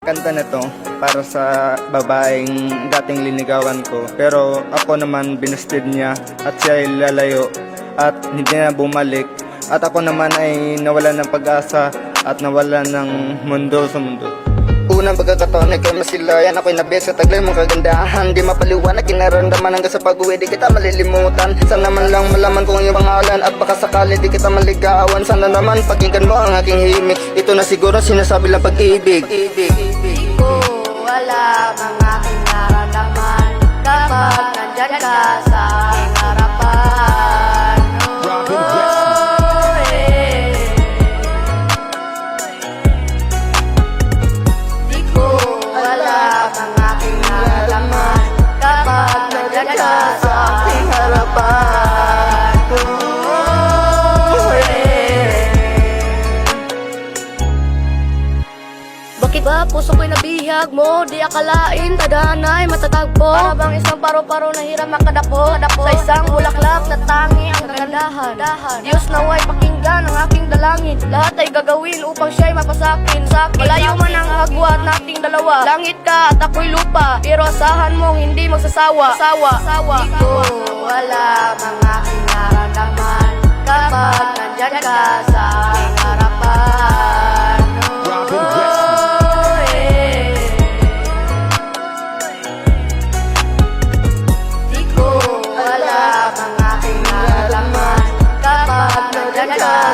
Kanta na to para sa babaeng dating linigawan ko, pero ako naman binustid niya at siya ay lalayo at hindi na bumalik, at ako naman ay nawalan ng pag-asa at nawalan ng mundo sa mundo. Unang pagkakataon ay kay masilayan, ako'y nabiyak sa taglay mong kagandahan. Di mapaliwanag, kinaramdaman hanggang sa pag-uwi, di kita malilimutan. Sana man lang malaman kung iyong pangalan at baka sakali di kita maligawan. Sana naman pakinggan mo ang aking himik, ito na siguro sinasabi lang pag-ibig. Di ko alam ang aking nararamdaman kapag nandyan ka sa aking harapan. Di ko alam ang aking nararamdaman kapag nandyan ka sa aking harapan. Bakit ba puso ko'y nabihag mo? Di akalain tadana'y matatagpo. Para bang isang paro-paro na hiram makadapo sa isang bulaklak na tangi ang kagandahan. Diyos naway pakinggan ang aking dalangin, lahat ay gagawin upang siya'y mapasakin. Malayo man ang agwat nating dalawa, langit ka at ako'y lupa, pero asahan mong hindi magsasawa. Di ko alam ang aking nararamdaman kapag nandyan ka sa aking harapan.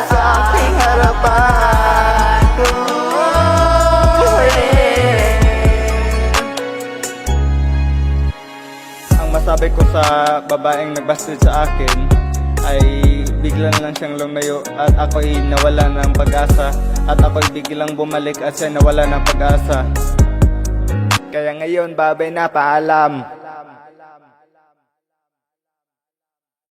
Sa aking harapan. Ang masabi ko sa babaeng nagbasted sa akin ay bigla na lang siyang lumayo at ako'y nawala ng pag-asa, at ako'y biglang bumalik at siya nawala ng pag-asa. Kaya ngayon, babay na, paalam.